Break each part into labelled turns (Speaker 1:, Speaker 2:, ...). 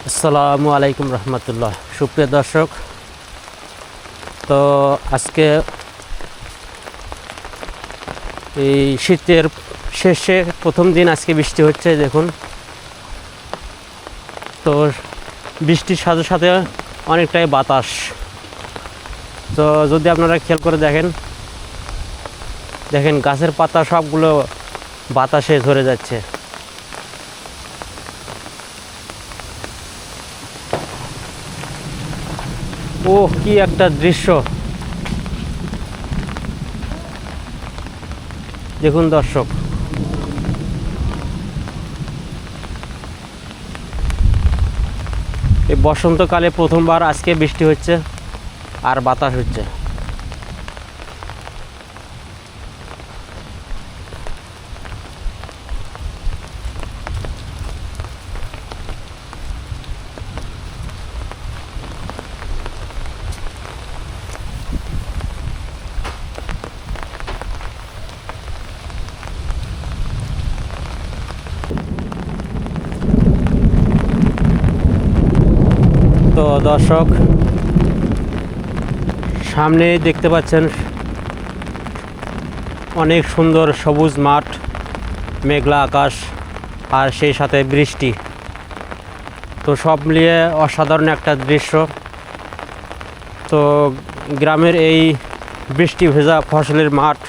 Speaker 1: আসসালামু আলাইকুম রহমতুল্লাহ। সুপ্রিয় দর্শক, তো আজকে এই শীতের শেষে প্রথম দিন আজকে বৃষ্টি হচ্ছে। দেখুন, তো বৃষ্টির সাথে সাথে অনেকটাই বাতাস। তো যদি আপনারা খেয়াল করে দেখেন গাছের পাতা সবগুলো বাতাসে ঝরে যাচ্ছে। ও কি একটা দৃশ্য দেখুন দর্শক। এই বসন্তকালে প্রথমবার আজকে বৃষ্টি হচ্ছে আর বাতাস হচ্ছে। তো দর্শক, সামনে দেখতে পাচ্ছেন অনেক সুন্দর সবুজ মাঠ, মেঘলা আকাশ আর সেই সাথে বৃষ্টি। তো সব মিলিয়ে অসাধারণ একটা দৃশ্য। তো গ্রামের এই বৃষ্টি ভেজা ফসলের মাঠ,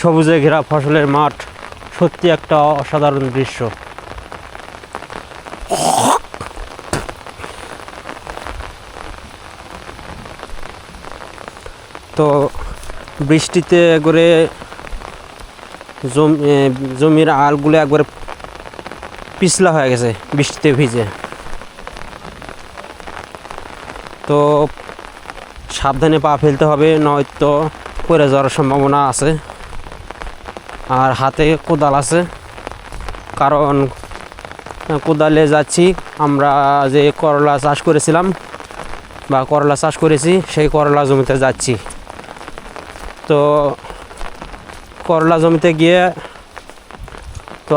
Speaker 1: সবুজে ঘেরা ফসলের মাঠ সত্যি একটা অসাধারণ দৃশ্য। তো বৃষ্টিতে করে জমির আলগুলো একবারে পিছলা হয়ে গেছে বৃষ্টিতে ভিজে। তো সাবধানে পা ফেলতে হবে, নয়তো পড়ে যাওয়ার সম্ভাবনা আছে। আর হাতে কোদাল আছে, কারণ কোদালে যাচ্ছি আমরা যে করলা চাষ করেছিলাম বা করলা চাষ করেছি, সেই করলা জমিতে যাচ্ছি। তো করলা জমিতে গিয়ে তো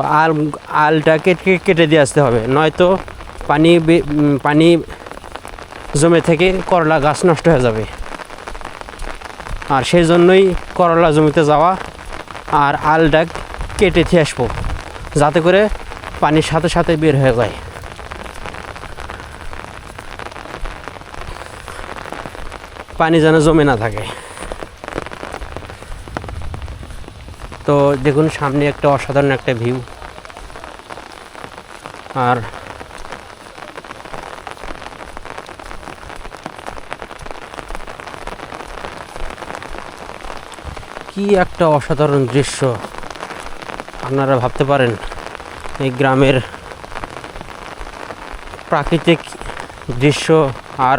Speaker 1: আলটা কেটে দিয়ে আসতে হবে, নয়তো পানি জমে থেকে করলা গাছ নষ্ট হয়ে যাবে। আর সেই জন্যই করলা জমিতে যাওয়া আর আলটা কেটে দিয়ে আসবো, যাতে করে পানির সাথে সাথে বের হয়ে যায়। পানি যেন জমে না থাকে। তো দেখুন, সামনে একটা অসাধারণ একটা ভিউ। আর কি একটা অসাধারণ দৃশ্য, আপনারা ভাবতে পারেন এই গ্রামের প্রাকৃতিক দৃশ্য আর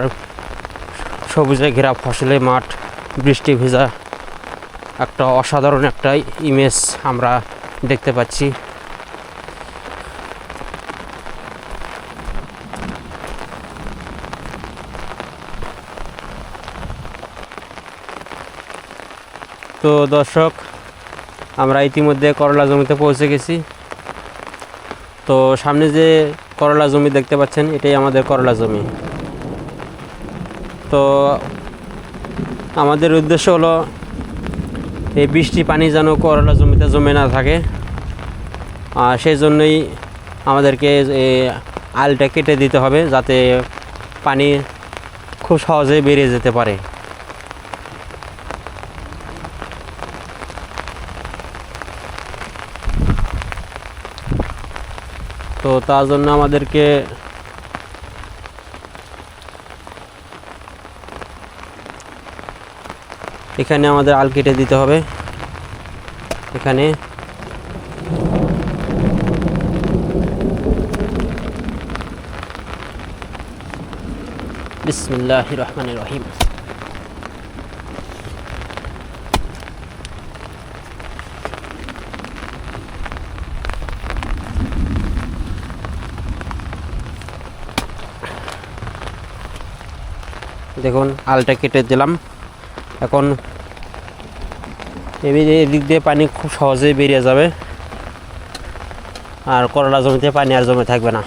Speaker 1: সবুজে ঘেরা ফসলের মাঠ, বৃষ্টি ভেজা একটা অসাধারণ একটা ইমেজ আমরা দেখতে পাচ্ছি। তো দর্শক, আমরা ইতিমধ্যে করলা জমিতে পৌঁছে গেছি। তো সামনে যে করলা জমি দেখতে পাচ্ছেন, এটাই আমাদের করলা জমি। তো আমাদের উদ্দেশ্য হলো এই বৃষ্টি পানি যেন করলা জমিতে জমে না থাকে, আর সেই জন্যই আমাদেরকে আলটা কেটে দিতে হবে, যাতে পানি খুব সহজে বেরিয়ে যেতে পারে। তো তার জন্য আমাদেরকে এখানে আমাদের আল কেটে দিতে হবে। এখানে বিসমিল্লাহির রহমানির রহিম। দেখুন, আলটা কেটে দিলাম। এখন এদিক দিয়ে পানি খুব সহজেই বেরিয়ে যাবে। আর করলা জমিতে পানি আর জমে থাকবে না।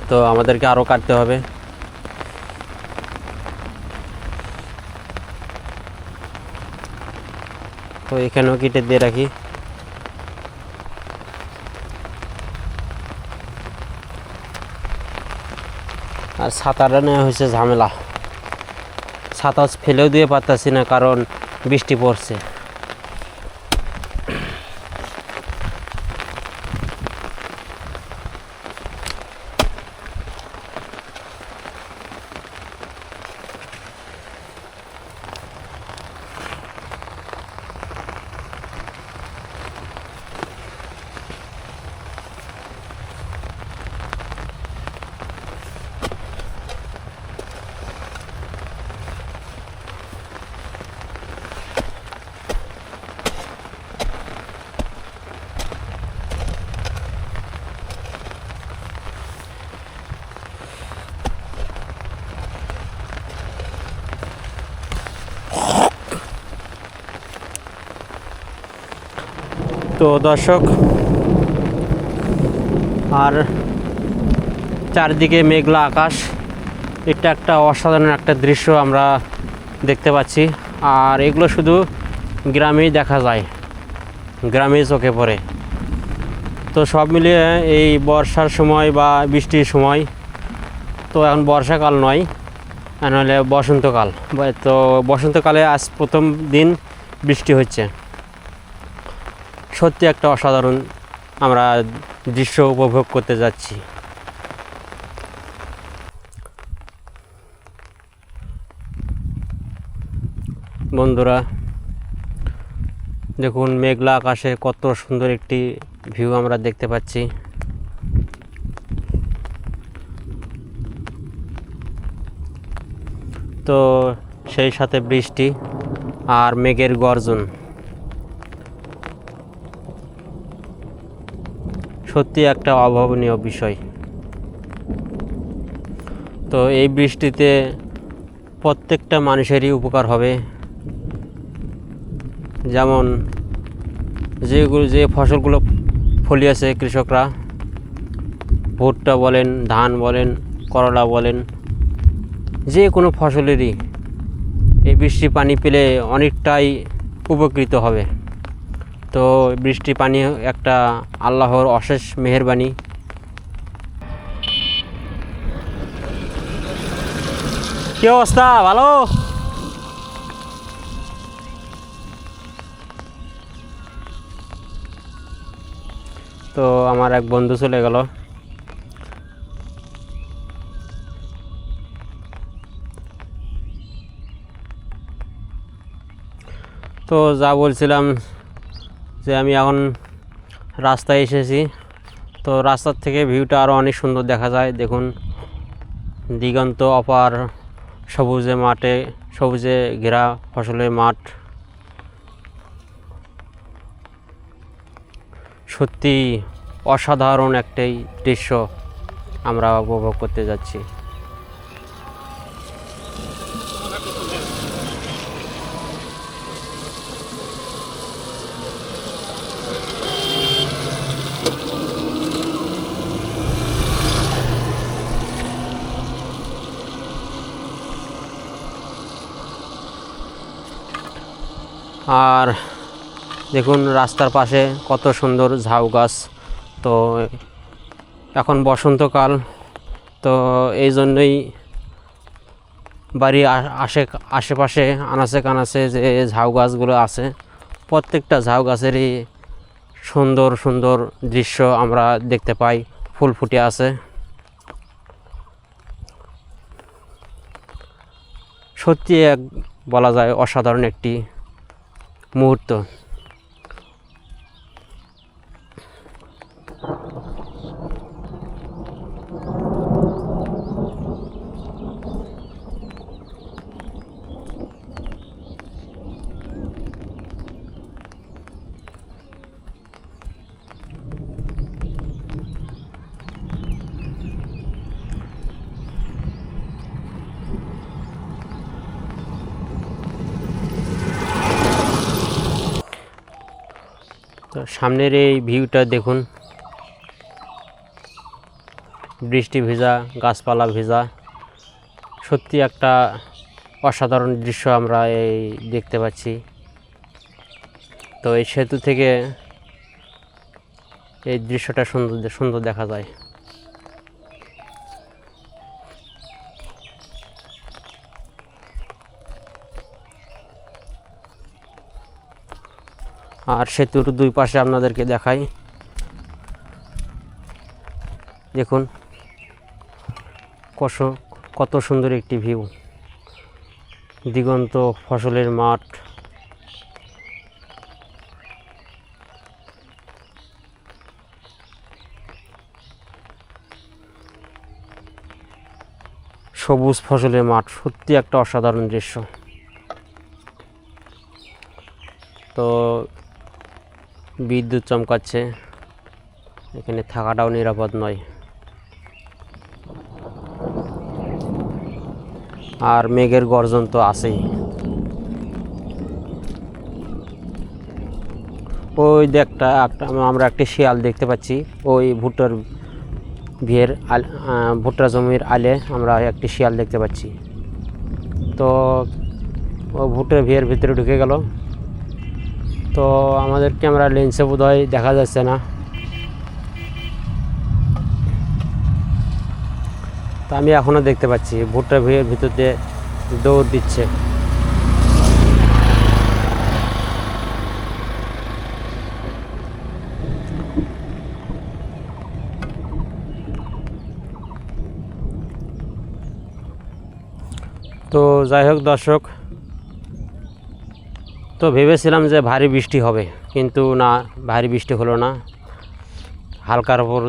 Speaker 1: তো আমাদেরকে আরও কাটতে হবে। তো এখানেও কেটে দিয়ে রাখি। আর ছাতাটা নেওয়া হয়েছে ঝামেলা, ছাতা ফেলেও দিয়ে পারতাছি না কারণ বৃষ্টি পড়ছে। তো দর্শক, আর চারদিকে মেঘলা আকাশ, এটা একটা অসাধারণ একটা দৃশ্য আমরা দেখতে পাচ্ছি। আর এগুলো শুধু গ্রামেই দেখা যায়, গ্রামেই চোখে পড়ে। তো সব মিলিয়ে এই বর্ষার সময় বা বৃষ্টির সময়, তো এখন বর্ষাকাল নয়, নাহলে বসন্তকাল। তো বসন্তকালে আজ প্রথম দিন বৃষ্টি হচ্ছে। সত্যি একটা অসাধারণ আমরা দৃশ্য উপভোগ করতে যাচ্ছি। বন্ধুরা দেখুন, মেঘলা আকাশে কত সুন্দর একটি ভিউ আমরা দেখতে পাচ্ছি। তো সেই সাথে বৃষ্টি আর মেঘের গর্জন, সত্যি একটা অভাবনীয় বিষয়। তো এই বৃষ্টিতে প্রত্যেকটা মানুষেরই উপকার হবে। যেমন যে ফসলগুলো ফলিয়েছে কৃষকরা, ভুট্টা বলেন, ধান বলেন, করলা বলেন, যে কোনো ফসলেরই এই বৃষ্টি পানি পেলে অনেকটাই উপকৃত হবে। তো বৃষ্টি পানি একটা আল্লাহর অশেষ মেহেরবানি। কি অবস্থা? ভালো? তো আমার এক বন্ধু চলে গেল। তো যা বলছিলাম যে আমি এখন রাস্তায় এসেছি। তো রাস্তার থেকে ভিউটা আরও অনেক সুন্দর দেখা যায়। দেখুন, দিগন্ত অপার, সবুজে মাঠে, সবুজে ঘেরা ফসলের মাঠ। সত্যি অসাধারণ একটাই দৃশ্য আমরা উপভোগ করতে যাচ্ছি। আর দেখুন রাস্তার পাশে কত সুন্দর ঝাউ গাছ। তো এখন বসন্তকাল, তো এই জন্যই বাড়ির আশেপাশে আনাচে কানাচে যে ঝাউ গাছগুলো আছে, প্রত্যেকটা ঝাউ গাছেরই সুন্দর সুন্দর দৃশ্য আমরা দেখতে পাই, ফুল ফুটে আছে। সত্যি এক বলা যায় অসাধারণ একটি মুহূর্ত। সামনের এই ভিউটা দেখুন, বৃষ্টি ভেজা, গাছপালা ভেজা, সত্যি একটা অসাধারণ দৃশ্য আমরা এই দেখতে পাচ্ছি। তো এই সেতু থেকে এই দৃশ্যটা সুন্দর সুন্দর দেখা যায়। আর সেতুর দুই পাশে আপনাদেরকে দেখাই, দেখুন কত সুন্দর একটি ভিউ, দিগন্ত ফসলের মাঠ, সবুজ ফসলের মাঠ, সত্যি একটা অসাধারণ দৃশ্য। তো বিদ্যুৎ চমকাচ্ছে, এখানে থাকাটাও নিরাপদ নয়। আর মেঘের গর্জন তো আছেই। ওই একটা আমরা একটি শিয়াল দেখতে পাচ্ছি, ওই ভুট্টা জমির আলে আমরা একটি শিয়াল দেখতে পাচ্ছি। তো ও ভুট্টার ভিয়ের ভিতরে ঢুকে গেল, তো আমাদের ক্যামেরা লেন্সে বোধহয় দেখা যাচ্ছে না। তো আমি এখনও দেখতে পাচ্ছি ভুট্টার ভিয়ের ভিতর দিয়ে দৌড় দিচ্ছে। তো যাই হোক দর্শক, তো ভেবেছিলাম যে ভারী বৃষ্টি হবে, কিন্তু না, ভারী বৃষ্টি হলো না, হালকার উপর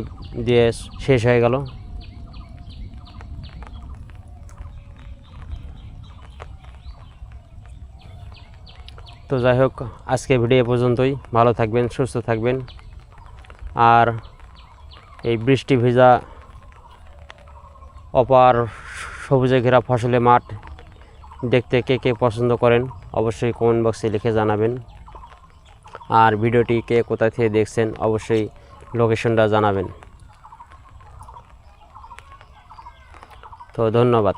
Speaker 1: দিয়ে শেষ হয়ে গেল। তো যাই হোক, আজকে ভিডিও পর্যন্তই। ভালো থাকবেন, সুস্থ থাকবেন। আর এই বৃষ্টি ভেজা অপার সবুজে ঘেরা ফসলের মাঠ দেখতে কে কে পছন্দ করেন অবশ্যই কমেন্ট বক্সে লিখে জানাবেন। আর ভিডিওটি কে কোথা থেকে দেখছেন অবশ্যই লোকেশনটা জানাবেন। তো ধন্যবাদ।